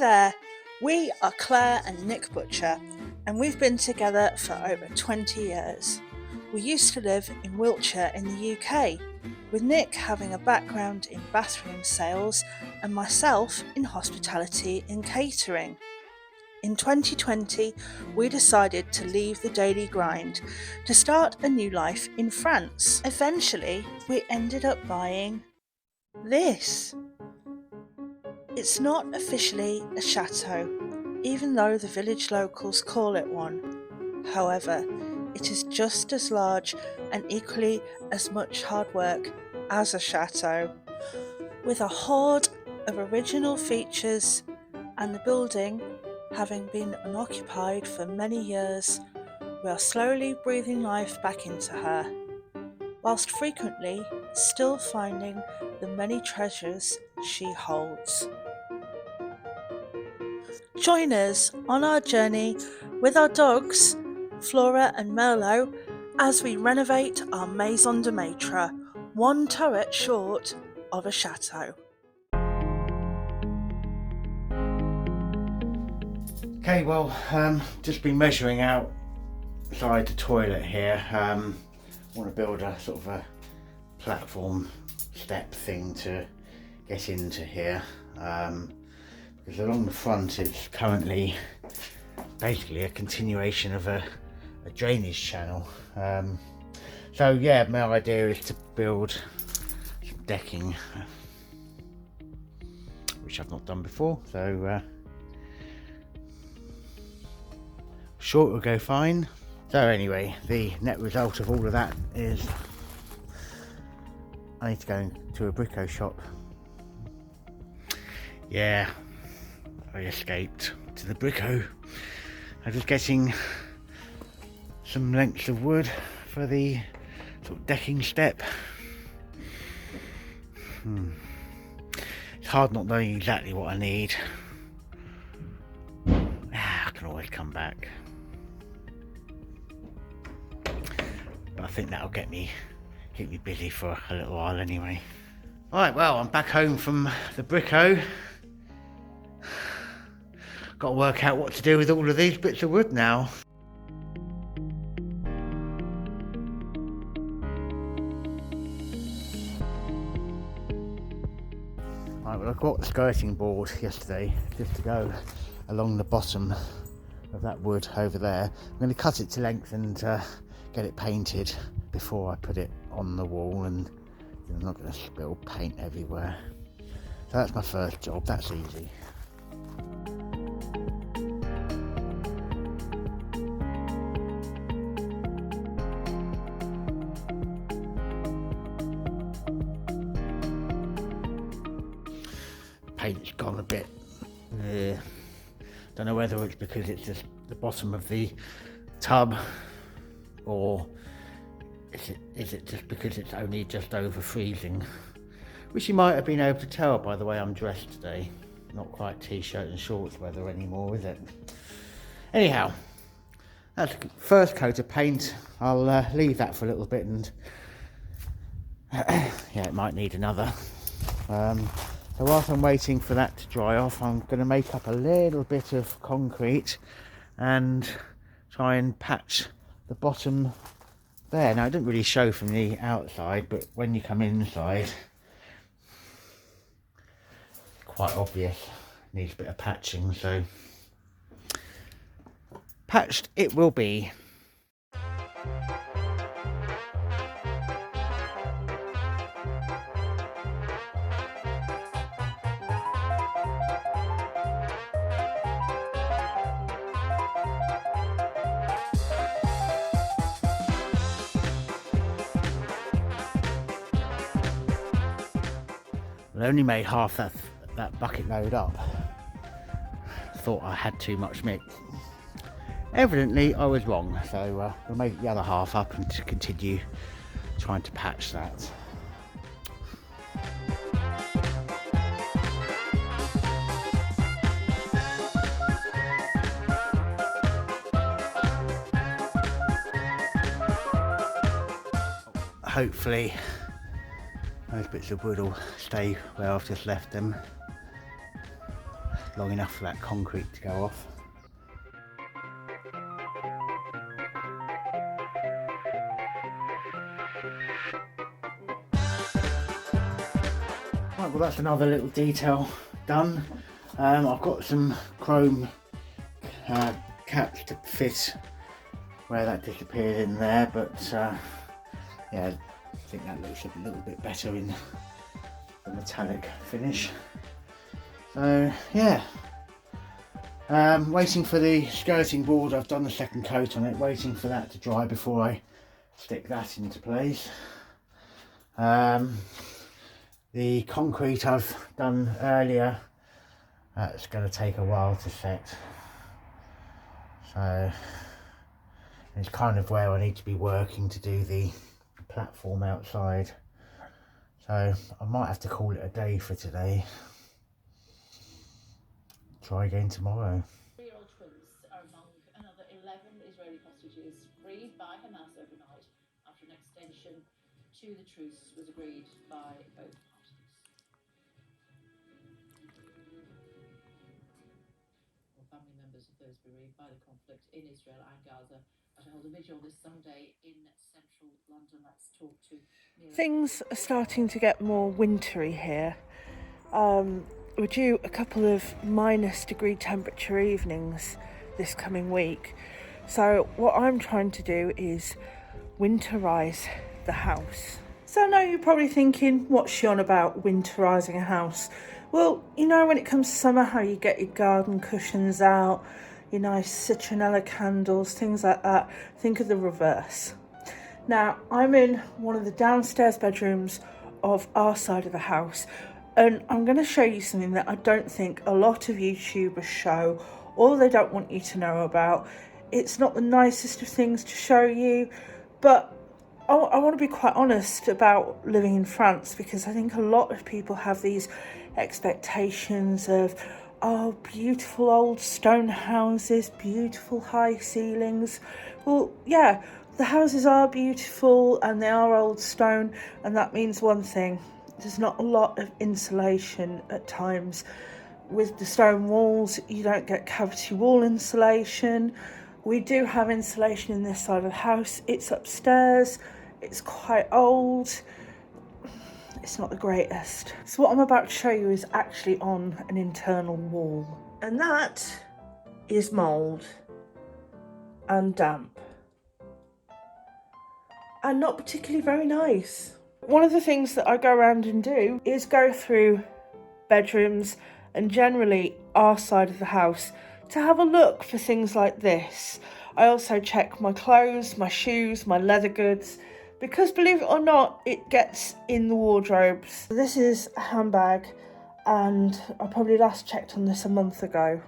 there, we are Clare and Nick Butcher, and we've been together for over 20 years. We used to live in Wiltshire in the UK, with Nick having a background in bathroom sales and myself in hospitality and catering. In 2020, we decided to leave the daily grind to start a new life in France. Eventually, we ended up buying this. It's not officially a chateau, even though the village locals call it one. However, it is just as large and equally as much hard work as a chateau. With a hoard of original features and the building having been unoccupied for many years, we are slowly breathing life back into her, whilst frequently still finding the many treasures she holds. Join us on our journey with our dogs, Flora and Merlot, as we renovate our maison de maître, one turret short of a chateau. Okay, well, just been measuring outside the toilet here. I want to build a sort of a platform step thing to get into here. Because along the front it's currently basically a continuation of a drainage channel. So yeah, my idea is to build some decking, which I've not done before, so sure it'll go fine. So anyway, the net result of all of that is I need to go to a brico shop. Yeah, I escaped to the brico. I'm just getting some lengths of wood for the sort of decking step. It's hard not knowing exactly what I need. I can always come back. But I think that'll keep me busy for a little while anyway. Alright, well, I'm back home from the brico. Got to work out what to do with all of these bits of wood now. Right, well, I got the skirting board yesterday just to go along the bottom of that wood over there. I'm going to cut it to length and get it painted before I put it on the wall, and I'm not going to spill paint everywhere. So that's my first job, that's easy. Paint's gone a bit. Don't know whether it's because it's just the bottom of the tub, or is it just because it's only just over freezing, which you might have been able to tell by the way I'm dressed today. Not quite t-shirt and shorts weather anymore, is it? Anyhow, that's the first coat of paint. I'll leave that for a little bit, and yeah, it might need another. So whilst I'm waiting for that to dry off, I'm going to make up a little bit of concrete and try and patch the bottom there. Now, it doesn't really show from the outside, but when you come inside, quite obvious. Needs a bit of patching, so patched it will be. I only made half that bucket load up. Thought I had too much mix. Evidently I was wrong, so we'll make the other half up and continue trying to patch that. Hopefully those bits of wood will stay where I've just left them. long enough for that concrete to go off. Right, well that's another little detail done. I've got some chrome caps to fit where that disappeared in there, but yeah, I think that looks a little bit better in the metallic finish. So yeah, waiting for the skirting board. I've done the second coat on it, waiting for that to dry before I stick that into place. The concrete I've done earlier, that's going to take a while to set, so it's kind of where I need to be working to do the platform outside, so I might have to call it a day for today. Try again tomorrow. 3-year-old twins are among another 11 Israeli hostages freed by Hamas overnight after an extension to the truce was agreed by both parties. Well, family members of those bereaved by the conflict in Israel and Gaza are to hold a vigil this Sunday in central London. Let's talk to Things are starting to get more wintry here. We're due a couple of -degree temperature evenings this coming week. So what I'm trying to do is winterize the house. So I know you're probably thinking, what's she on about winterizing a house? Well, you know when it comes to summer how you get your garden cushions out, your nice citronella candles, things like that. Think of the reverse. Now, I'm in one of the downstairs bedrooms of our side of the house, and I'm going to show you something that I don't think a lot of YouTubers show, or they don't want you to know about. It's not the nicest of things to show you, but I want to be quite honest about living in France, because I think a lot of people have these expectations of, oh, beautiful old stone houses, beautiful high ceilings. Well, yeah, the houses are beautiful and they are old stone, and that means one thing: there's not a lot of insulation at times. With the stone walls, you don't get cavity wall insulation. We do have insulation in this side of the house. It's upstairs, it's quite old, it's not the greatest. So what I'm about to show you is actually on an internal wall, and that is mould and damp, and not particularly very nice. One of the things that I go around and do is go through bedrooms and generally our side of the house to have a look for things like this. I also check my clothes, my shoes, my leather goods, because believe it or not, it gets in the wardrobes. This is a handbag, and I probably last checked on this a month ago.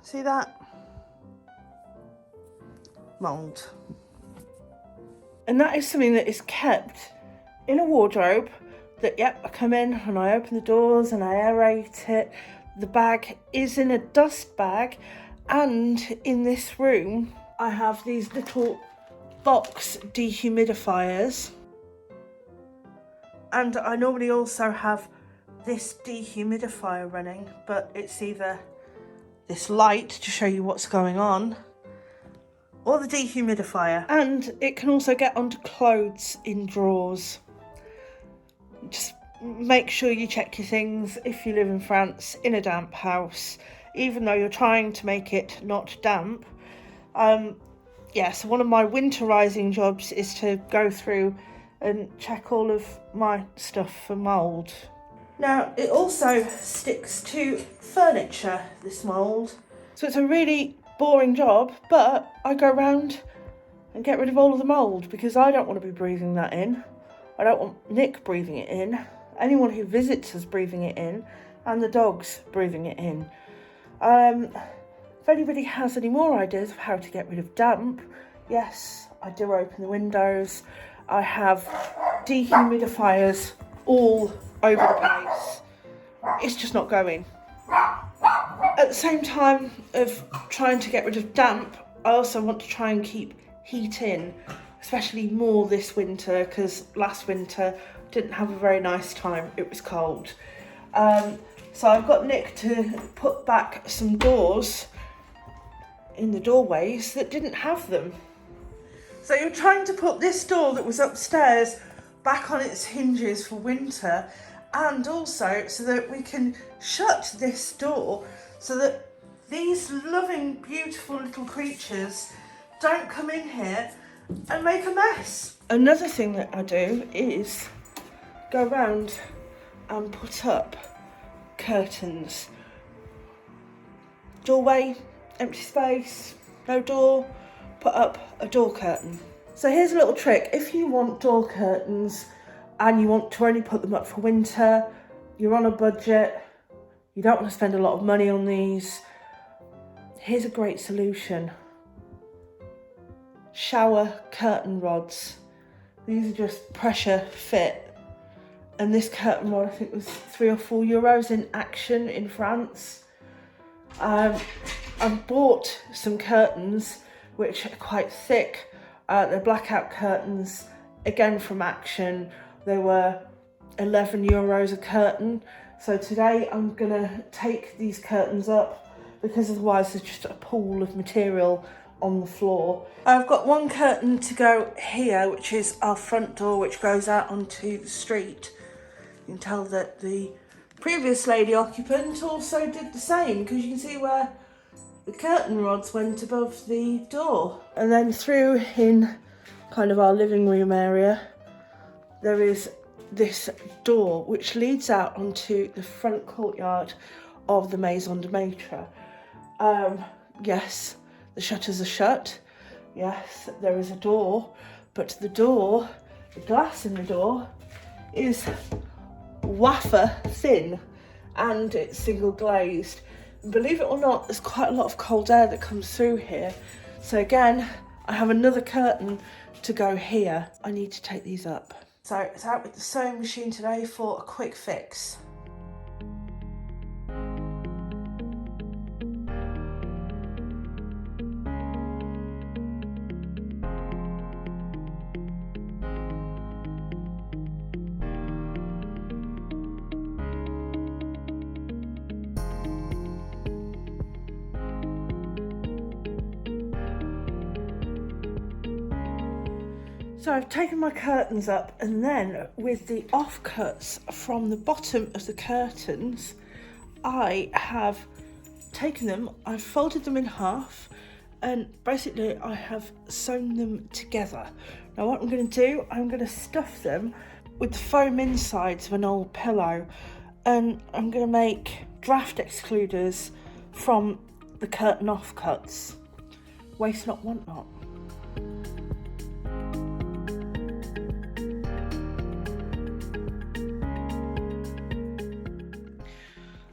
See that? Mould. And that is something that is kept in a wardrobe that, yep, I come in and I open the doors and I aerate it. The bag is in a dust bag, and in this room I have these little box dehumidifiers, and I normally also have this dehumidifier running, but it's either this light to show you what's going on or the dehumidifier, and it can also get onto clothes in drawers. Just make sure you check your things if you live in France in a damp house, even though you're trying to make it not damp. Yeah, so one of my winterizing jobs is to go through and check all of my stuff for mould. Now, it also sticks to furniture, this mould. So it's a really boring job, but I go around and get rid of all of the mould because I don't want to be breathing that in. I don't want Nick breathing it in, anyone who visits us breathing it in, and the dogs breathing it in. If anybody has any more ideas of how to get rid of damp, yes, I do open the windows. I have dehumidifiers all over the place. It's just not going. At the same time of trying to get rid of damp, I also want to try and keep heat in, especially more this winter, because last winter didn't have a very nice time. It was cold. So I've got Nick to put back some doors in the doorways that didn't have them. So you're trying to put this door that was upstairs back on its hinges for winter, and also so that we can shut this door so that these loving, beautiful little creatures don't come in here and make a mess. Another thing that I do is go around and put up curtains. Doorway, empty space, no door, put up a door curtain. So here's a little trick. If you want door curtains and you want to only put them up for winter, you're on a budget, you don't want to spend a lot of money on these, here's a great solution. Shower curtain rods. These are just pressure fit. And this curtain rod, I think, was €3 or €4 in Action in France. I've bought some curtains which are quite thick. They're blackout curtains, again from Action. They were €11 a curtain. So today I'm gonna take these curtains up because otherwise there's just a pool of material on the floor. I've got one curtain to go here, which is our front door, which goes out onto the street. You can tell that the previous lady occupant also did the same, because you can see where the curtain rods went above the door. And then through in kind of our living room area, there is this door which leads out onto the front courtyard of the Maison de Maître. Yes, the shutters are shut. Yes, there is a door, but the door, the glass in the door is wafer thin and it's single glazed. Believe it or not, there's quite a lot of cold air that comes through here. So again, I have another curtain to go here. I need to take these up. So it's out with the sewing machine today for a quick fix. So I've taken my curtains up, and then with the offcuts from the bottom of the curtains, I have taken them, I've folded them in half, and basically I have sewn them together. Now what I'm going to do, I'm going to stuff them with the foam insides of an old pillow, and I'm going to make draft excluders from the curtain offcuts. Waste not, want not.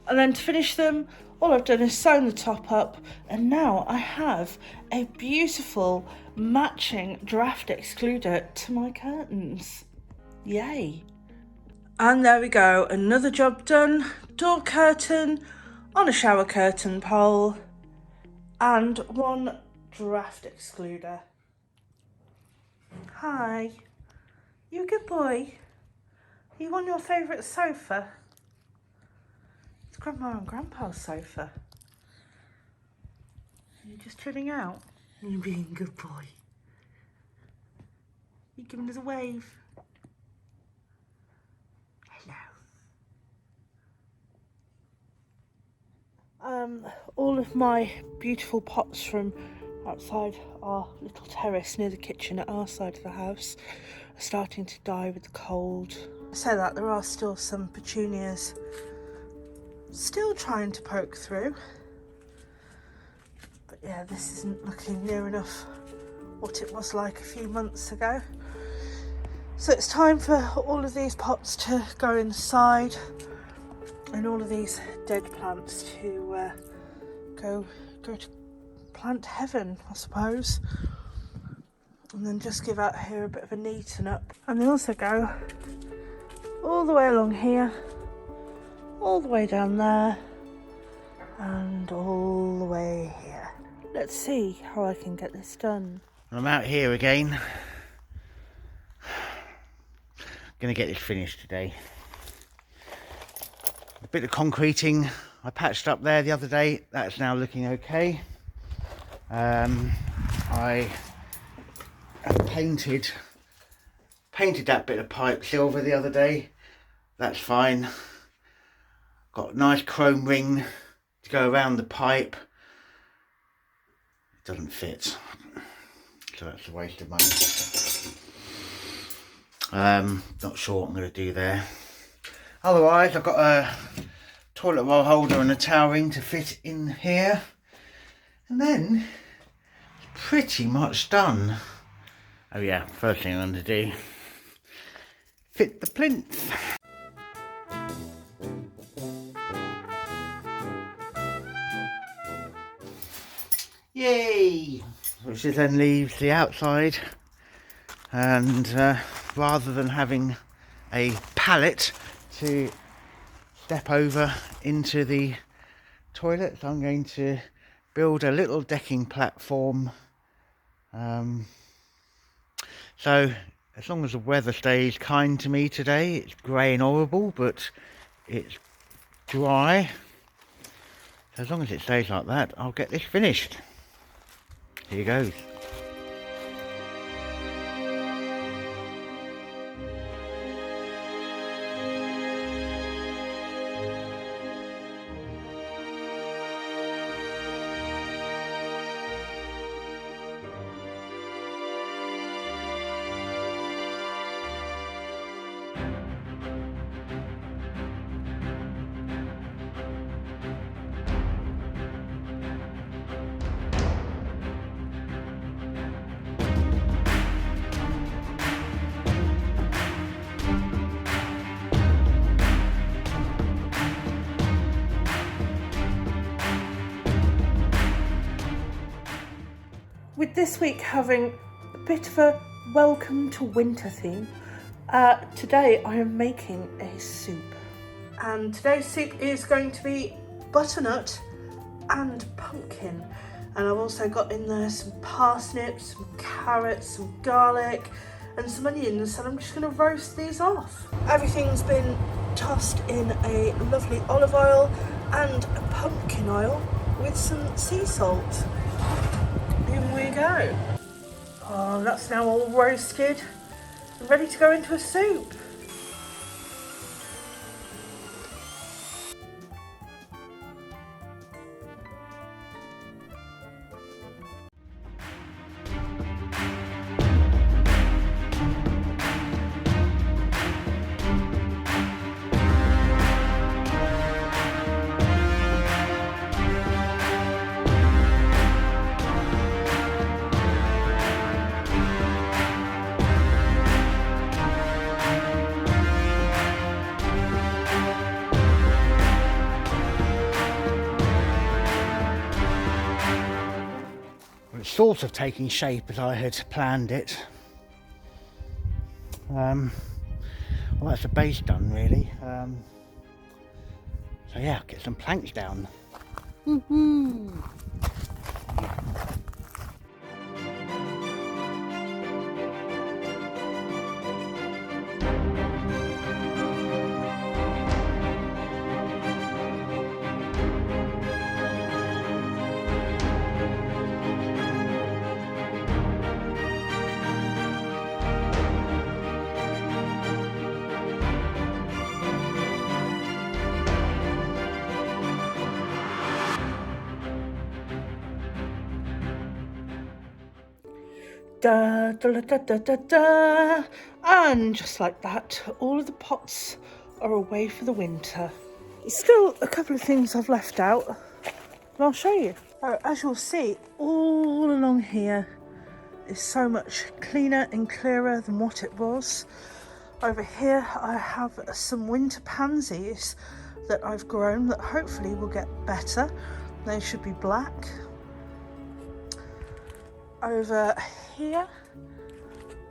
And then to finish them, all I've done is sewn the top up, and now I have a beautiful matching draft excluder to my curtains. Yay. And there we go, another job done. Door curtain on a shower curtain pole and one draft excluder. Hi, you a good boy? Are you on your favourite sofa? It's Grandma and Grandpa's sofa. Are you just chilling out? You're being a good boy. You giving us a wave? Hello. All of my beautiful pots from outside our little terrace near the kitchen at our side of the house are starting to die with the cold. I say that, there are still some petunias still trying to poke through, but yeah, this isn't looking near enough what it was like a few months ago. So it's time for all of these pots to go inside and all of these dead plants to go to plant heaven, I suppose, and then just give out here a bit of a neaten up. And they also go all the way along here, all the way down there, and all the way here. Let's see how I can get this done. I'm out here again. Gonna get this finished today. A bit of concreting I patched up there the other day. That's now looking okay. I have painted that bit of pipe silver the other day. That's fine. Got a nice chrome ring to go around the pipe. It doesn't fit, so that's a waste of money. Not sure what I'm going to do there. Otherwise, I've got a toilet roll holder and a towel ring to fit in here, and then it's pretty much done. Oh yeah, first thing I'm going to do, fit the plinth. Yay! Which then leaves the outside, and rather than having a pallet to step over into the toilets, I'm going to build a little decking platform. So as long as the weather stays kind to me today, it's grey and horrible, but it's dry. So as long as it stays like that, I'll get this finished. Here goes. With this week having a bit of a welcome to winter theme, today I am making a soup. And today's soup is going to be butternut and pumpkin. And I've also got in there some parsnips, some carrots, some garlic and some onions, and I'm just going to roast these off. Everything's been tossed in a lovely olive oil and a pumpkin oil with some sea salt. In we go. Oh, that's now all roasted and ready to go into a soup. It's sort of taking shape as I had planned it. Well, that's the base done really. So yeah, get some planks down. Woohoo! Da, da, da, da, da, da. And just like that, all of the pots are away for the winter. There's still a couple of things I've left out, and I'll show you. As you'll see, all along here is so much cleaner and clearer than what it was. Over here I have some winter pansies that I've grown that hopefully will get better. They should be black. Over here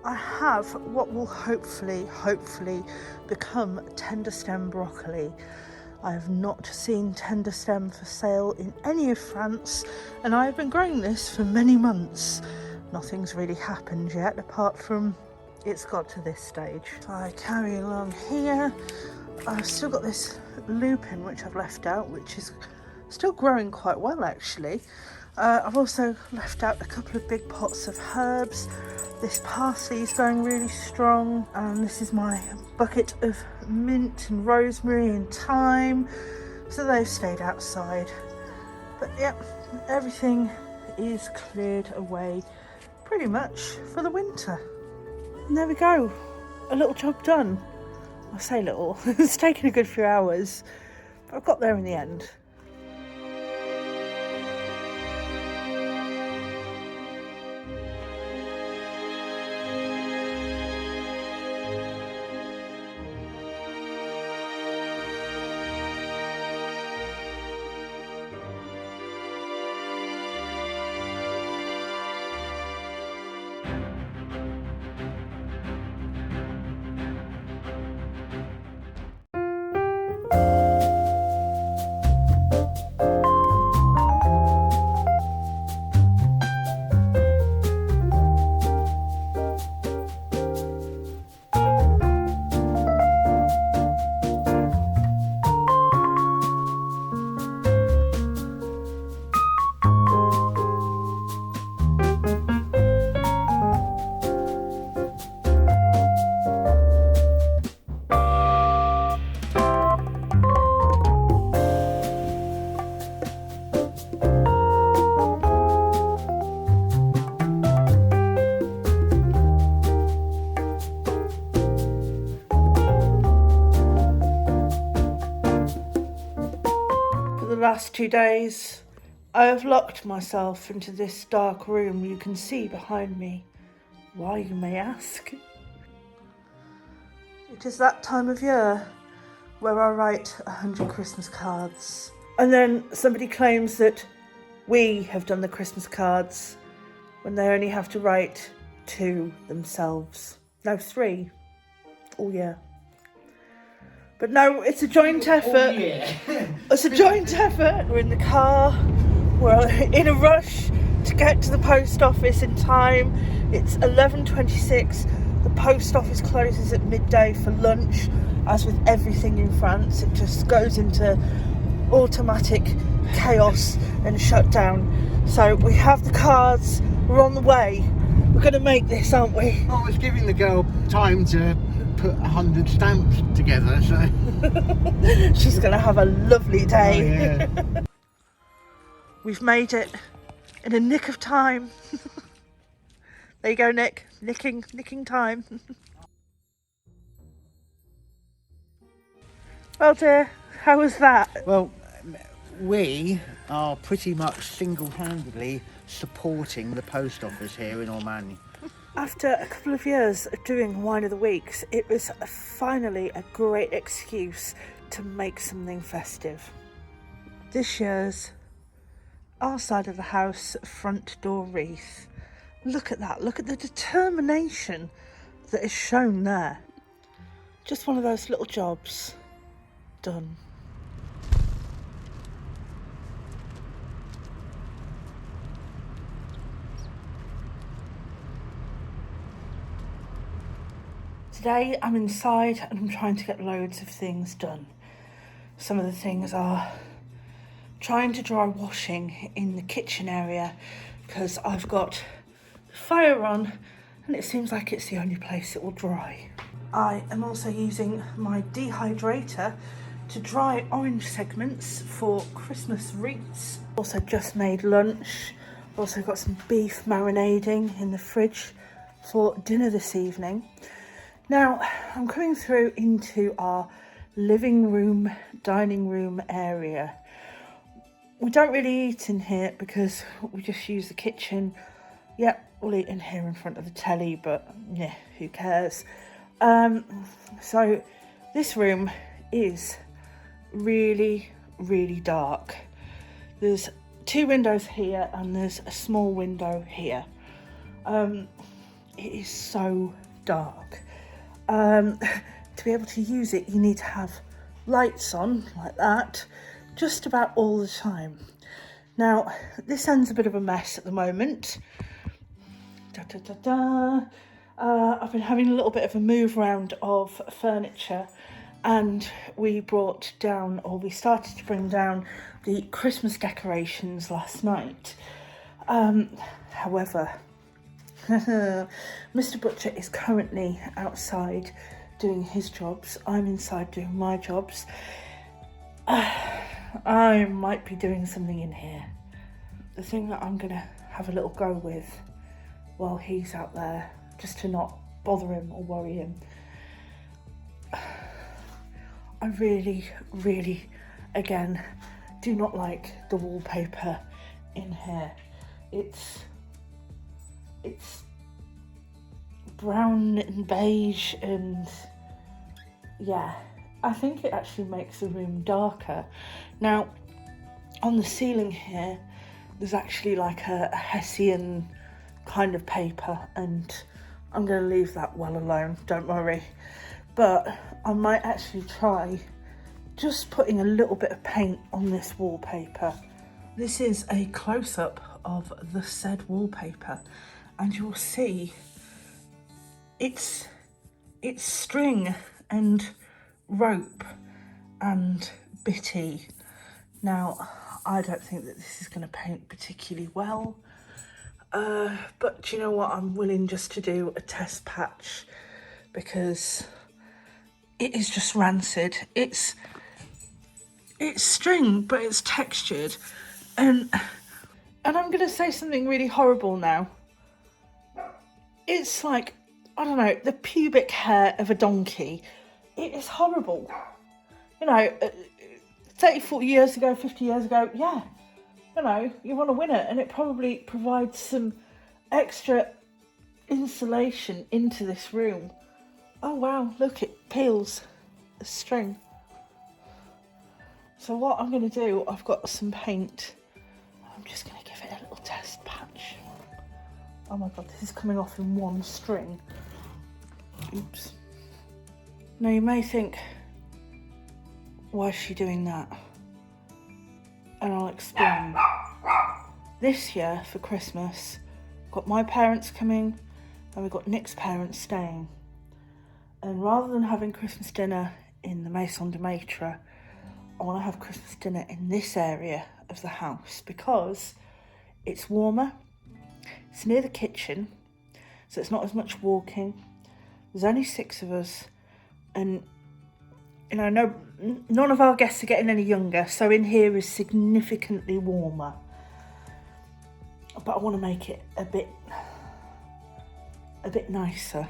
I have what will hopefully become tender stem broccoli. I have not seen tender stem for sale in any of France, and I have been growing this for many months. Nothing's really happened yet apart from it's got to this stage. So I carry along here. I've still got this lupin, which I've left out, which is still growing quite well actually. I've also left out a couple of big pots of herbs. This parsley is going really strong, and this is my bucket of mint and rosemary and thyme, so they've stayed outside. But yeah, everything is cleared away pretty much for the winter. And there we go, a little job done. I say little, it's taken a good few hours, but I've got there in the end. Last 2 days I have locked myself into this dark room you can see behind me. Why, you may ask? It is that time of year where I write 100 Christmas cards, and then somebody claims that we have done the Christmas cards when they only have to write 2 themselves. No, 3 all year. But no, it's a joint effort. It's a joint effort. We're in the car. We're in a rush to get to the post office in time. It's 11:26. The post office closes at midday for lunch. As with everything in France, it just goes into automatic chaos and shut down. So we have the cards. We're on the way. We're going to make this, aren't we? I was giving the girl time to put 100 stamps together, so she's gonna have a lovely day. Oh, yeah. We've made it in a nick of time. There you go, Nick. Nicking time. Well, dear, how was that? Well, we are pretty much single-handedly supporting the post office here in Ormani. After a couple of years of doing Wine of the Weeks, it was finally a great excuse to make something festive. This year's our side of the house front door wreath. Look at that, look at the determination that is shown there. Just one of those little jobs done. Today I'm inside and I'm trying to get loads of things done. Some of the things are trying to dry washing in the kitchen area because I've got the fire on and it seems like it's the only place it will dry. I am also using my dehydrator to dry orange segments for Christmas wreaths. Also just made lunch. Also got some beef marinading in the fridge for dinner this evening. Now, I'm coming through into our living room, dining room area. We don't really eat in here because we just use the kitchen. Yep, we'll eat in here in front of the telly, but yeah, who cares? So this room is really, really dark. There's 2 windows here and there's a small window here. It is so dark. To be able to use it, you need to have lights on like that just about all the time. Now, this end's a bit of a mess at the moment. I've been having a little bit of a move around of furniture and we brought down, or we started to bring down, the Christmas decorations last night. However, Mr. Butcher is currently outside doing his jobs. I'm inside doing my jobs. I might be doing something in here. The thing that I'm gonna have a little go with while he's out there, just to not bother him or worry him. I really, really, again, do not like the wallpaper in here. It's brown and beige, and yeah, I think it actually makes the room darker. Now, on the ceiling here, there's actually like a Hessian kind of paper, and I'm going to leave that well alone, don't worry. But I might actually try just putting a little bit of paint on this wallpaper. This is a close-up of the said wallpaper, and you'll see it's string and rope and bitty. Now, I don't think that this is going to paint particularly well, but do you know what, I'm willing just to do a test patch, because it is just rancid. It's string, but it's textured, and I'm going to say something really horrible now. It's like, I don't know, the pubic hair of a donkey. It is horrible. You know, 30, 40 years ago, 50 years ago, yeah, you know, you want to win it, and it probably provides some extra insulation into this room. Oh wow, look, it peels the string. So what I'm going to do, I've got some paint. I'm just going to give it a little test patch. Oh my god, this is coming off in one string. Oops. Now you may think, why is she doing that? And I'll explain. This year for Christmas, got my parents coming and we've got Nick's parents staying. And rather than having Christmas dinner in the Maison de Maitre, I want to have Christmas dinner in this area of the house because it's warmer, it's near the kitchen, so it's not as much walking. There's only 6 of us, and you know, none of our guests are getting any younger, so in here is significantly warmer. But I want to make it a bit nicer.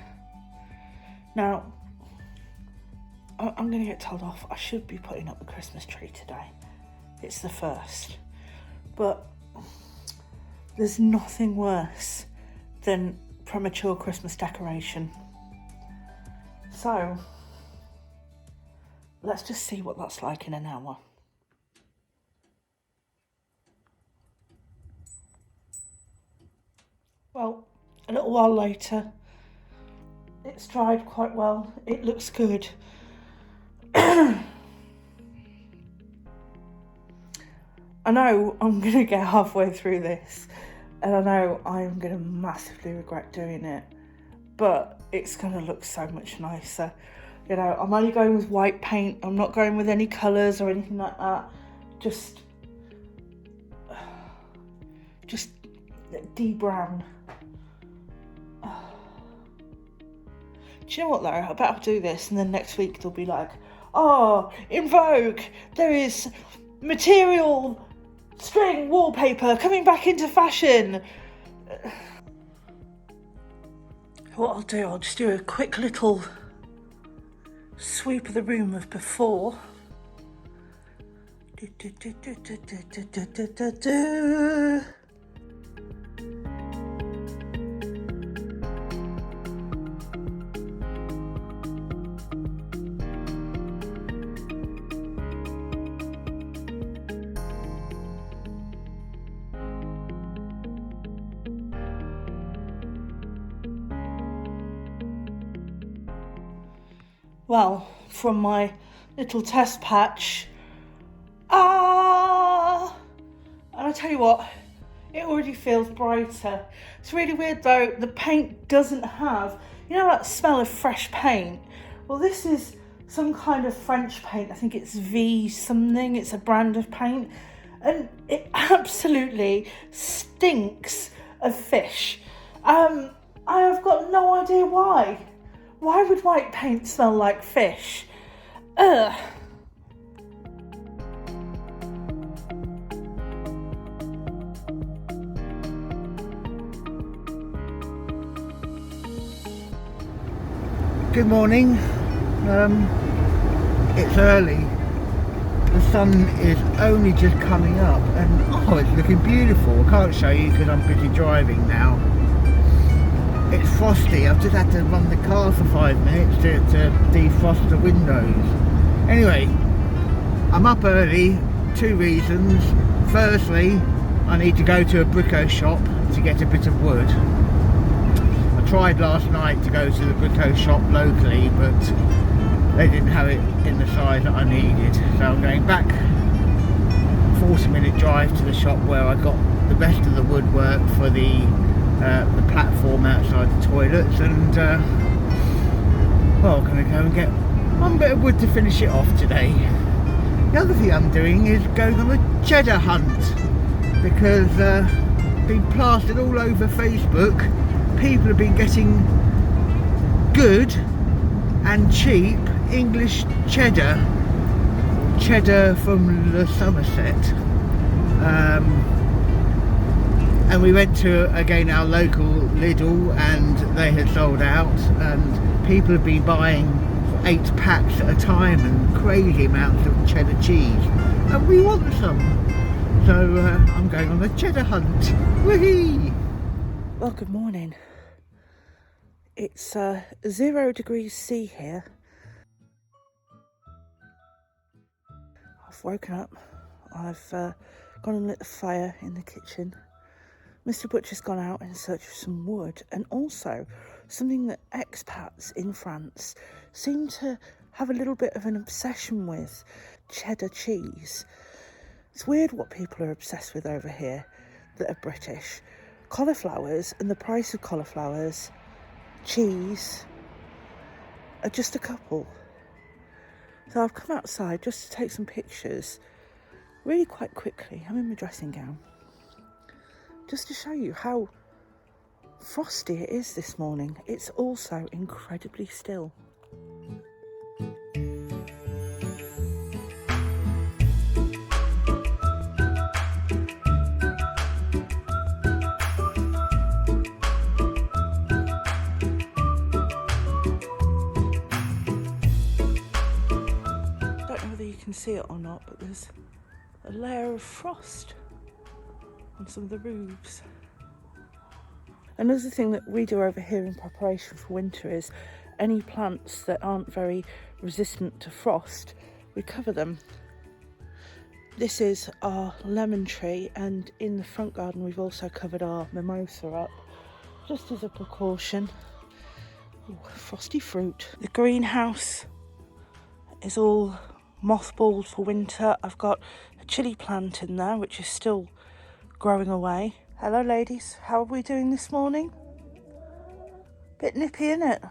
Now, I'm going to get told off. I should be putting up the Christmas tree today. It's the 1st. But there's nothing worse than premature Christmas decoration. So, let's just see what that's like in an hour. Well, a little while later, it's dried quite well. It looks good. I know I'm going to get halfway through this, and I know I'm going to massively regret doing it, but it's going to look so much nicer. You know, I'm only going with white paint. I'm not going with any colours or anything like that. Just de-brown. Do you know what though? I bet I'll do this and then next week they'll be like, oh, in vogue, there is material string wallpaper coming back into fashion. What I'll do, I'll just do a quick little sweep of the room of before. Well, from my little test patch, and I tell you what, it already feels brighter. It's really weird though, the paint doesn't have, you know that smell of fresh paint? Well, this is some kind of French paint. I think it's V something, it's a brand of paint, and it absolutely stinks of fish. I have got no idea why. Why would white paint smell like fish? Ugh. Good morning. It's early. The sun is only just coming up and oh, it's looking beautiful. I can't show you because I'm busy driving now. It's frosty. I've just had to run the car for 5 minutes to defrost the windows. Anyway, I'm up early. 2 reasons. Firstly, I need to go to a bricko shop to get a bit of wood. I tried last night to go to the bricko shop locally, but they didn't have it in the size that I needed. So I'm going back 40-minute drive to the shop where I got the best of the woodwork for the platform outside the toilets, and well, I'm going to go and get one bit of wood to finish it off today. The other thing I'm doing is going on a cheddar hunt, because been plastered all over Facebook. People have been getting good and cheap English cheddar from the Somerset, and we went to again our local Lidl and they had sold out, and people have been buying 8 packs at a time and crazy amounts of cheddar cheese, and we want some, so I'm going on a cheddar hunt. Whee! Well, good morning. It's 0 degrees C here. I've woken up, I've gone and lit the fire in the kitchen. Mr. Butcher's gone out in search of some wood, and also something that expats in France seem to have a little bit of an obsession with: cheddar cheese. It's weird what people are obsessed with over here that are British. Cauliflowers and the price of cauliflowers, cheese, are just a couple. So I've come outside just to take some pictures really quite quickly. I'm in my dressing gown, just to show you how frosty it is this morning. It's also incredibly still. Don't know whether you can see it or not, but there's a layer of frost on some of the roofs. Another thing that we do over here in preparation for winter is any plants that aren't very resistant to frost, we cover them. This is our lemon tree, and in the front garden we've also covered our mimosa up, just as a precaution. Ooh, frosty fruit. The greenhouse is all mothballed for winter. I've got a chilli plant in there which is still growing away. Hello ladies, how are we doing this morning? Bit nippy, innit?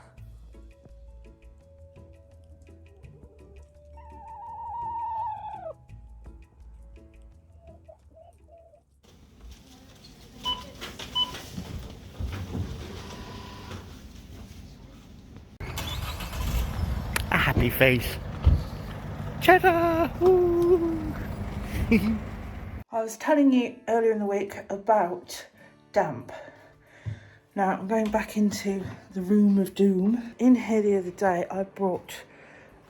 A happy face. Cheddar! Woo! I was telling you earlier in the week about damp. Now I'm going back into the room of doom. In here the other day I brought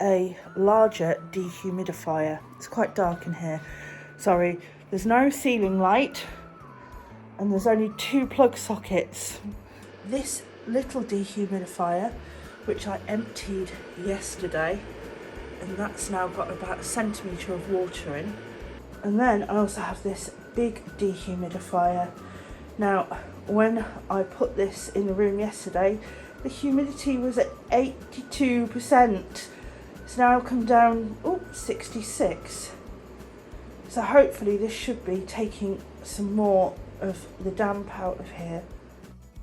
a larger dehumidifier. It's quite dark in here. Sorry, there's no ceiling light and there's only 2 plug sockets. This little dehumidifier, which I emptied yesterday, and that's now got about 1 centimetre of water in. And then I also have this big dehumidifier. Now, when I put this in the room yesterday, the humidity was at 82%. It's now come down, 66. So hopefully this should be taking some more of the damp out of here.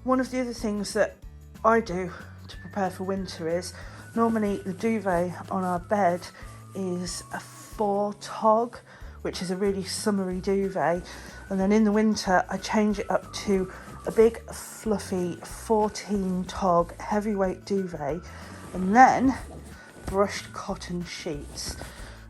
One of the other things that I do to prepare for winter is Normally the duvet on our bed is a 4 tog, which is a really summery duvet, and then in the winter I change it up to a big fluffy 14 tog heavyweight duvet, and then brushed cotton sheets.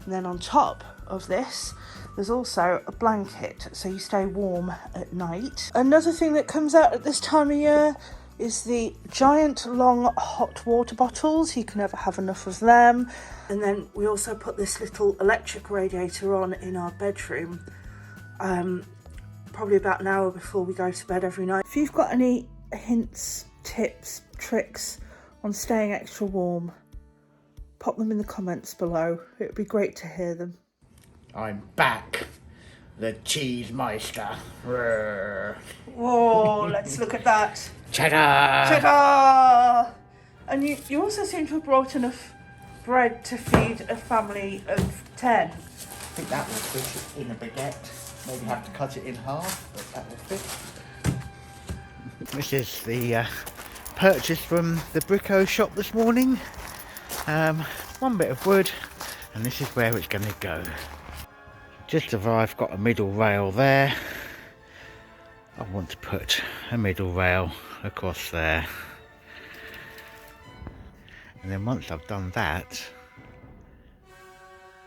And then on top of this there's also a blanket, so you stay warm at night. Another thing that comes out at this time of year is the giant long hot water bottles. You can never have enough of them. And then we also put this little electric radiator on in our bedroom, probably about an hour before we go to bed every night. If you've got any hints, tips, tricks on staying extra warm, pop them in the comments below. It would be great to hear them. I'm back, the cheese meister. Whoa, let's look at that. Cheddar! Cheddar! And you also seem to have brought enough bread to feed a family of 10. I think that will fit in a baguette. Maybe have to cut it in half, but that will fit. This is the purchase from the Brico shop this morning. One bit of wood, and this is where it's going to go. Just as I've got a middle rail there, I want to put a middle rail across there. And then once I've done that,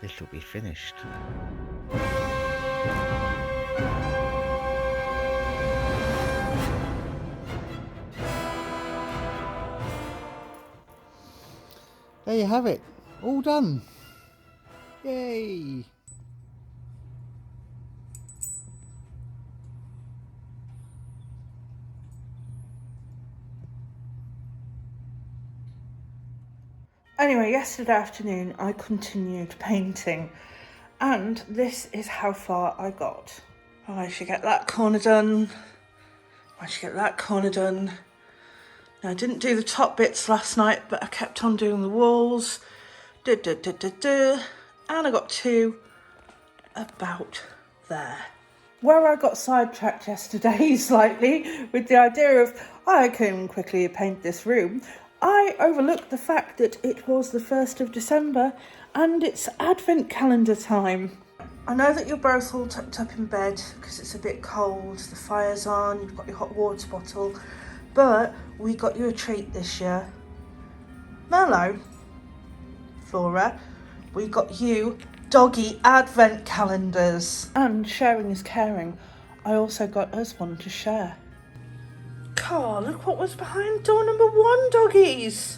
this will be finished. There you have it, all done. Yay! Anyway, yesterday afternoon I continued painting, and this is how far I got. I should get that corner done. I should get that corner done. Now, I didn't do the top bits last night, but I kept on doing the walls. And I got to about there. Where I got sidetracked yesterday slightly with the idea of I can quickly paint this room, I overlooked the fact that it was the 1st of December and it's advent calendar time. I know that you're both all tucked up in bed because it's a bit cold, the fire's on, you've got your hot water bottle, but we got you a treat this year. Merlot, Flora, we got you doggy advent calendars. And sharing is caring. I also got us one to share. Carl, look what was behind door number 1, doggies.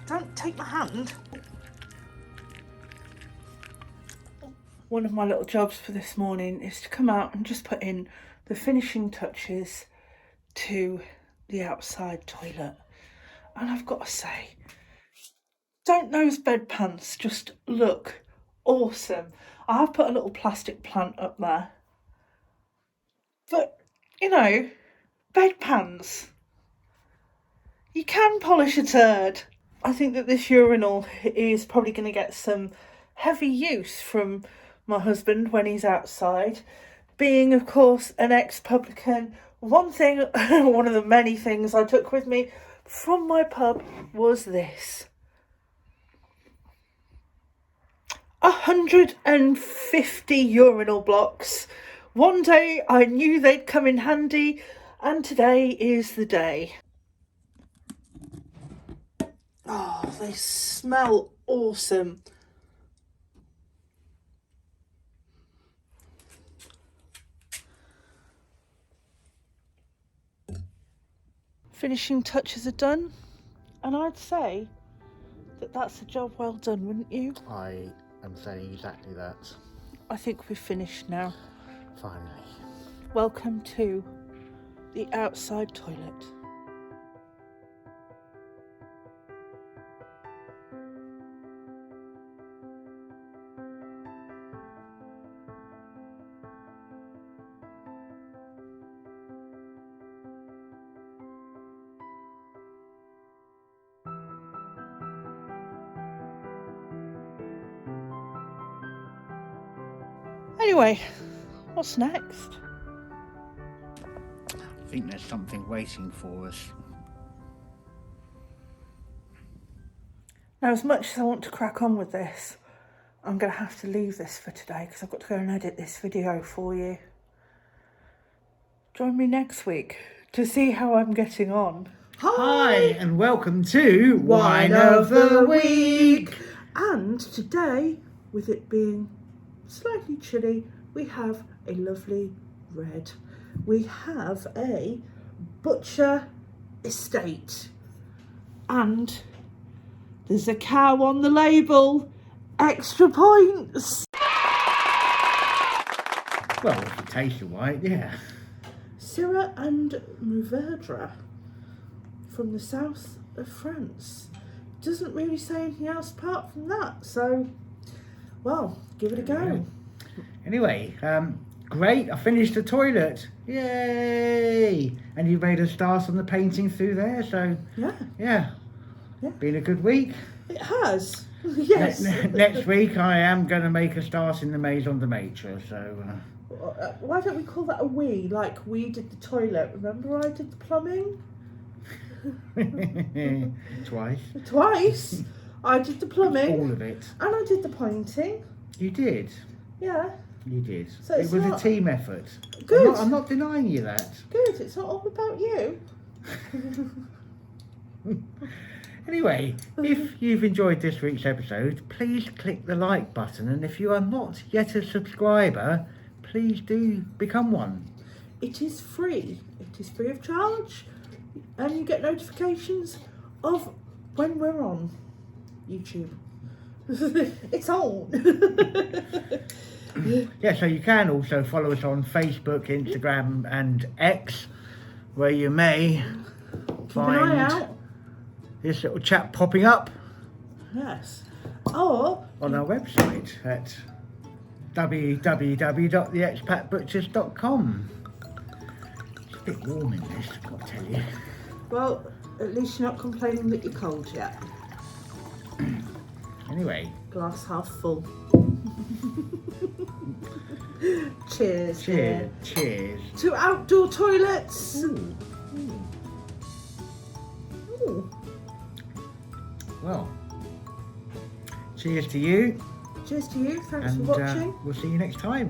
Don't take my hand. One of my little jobs for this morning is to come out and just put in the finishing touches to the outside toilet. And I've got to say, don't those bedpans just look awesome? I have put a little plastic plant up there. But, you know, bedpans, you can polish a turd. I think that this urinal is probably going to get some heavy use from my husband when he's outside. Being, of course, an ex-publican, one of the many things I took with me from my pub was this. 150 urinal blocks. One day I knew they'd come in handy, and today is the day. Oh, they smell awesome. Finishing touches are done, and I'd say that that's a job well done, wouldn't you? I am saying exactly that. I think we've finished now. Finally. Welcome to the outside toilet. Anyway, what's next? I think there's something waiting for us. Now, as much as I want to crack on with this, I'm going to have to leave this for today because I've got to go and edit this video for you. Join me next week to see how I'm getting on. Hi, and welcome to Wine of the Week. And today, with it being slightly chilly, we have a lovely red. We have a Butcher Estate. And there's a cow on the label. Extra points. Well, if it tastes right, yeah. Syrah and Mourvedre from the south of France. Doesn't really say anything else apart from that. So, well, give it a go. Anyway, great. I finished the toilet. Yay! And you made a start on the painting through there. So, yeah. Been a good week. It has. Yes. Next week I am going to make a start in the Maison de Maitre. So. Why don't we call that a we? Like we did the toilet. Remember I did the plumbing? Twice. I did the plumbing. All of it. And I did the painting. You did? Yeah. You did. So it was a team effort. Good. I'm not denying you that. Good. It's not all about you. Anyway, if you've enjoyed this week's episode, please click the like button. And if you are not yet a subscriber, please do become one. It is free. It is free of charge. And you get notifications of when we're on YouTube. It's on. Yeah, so you can also follow us on Facebook, Instagram and X, where you may find an eye out. This little chat popping up. Yes. Or on our website at www.theexpatbutchers.com. It's a bit warm in this, I've got to tell you. Well, at least you're not complaining that you're cold yet. Anyway. Glass half full. Cheers. Cheers. To outdoor toilets. Ooh. Ooh. Well, cheers to you. Cheers to you. Thanks and, for watching. We'll see you next time.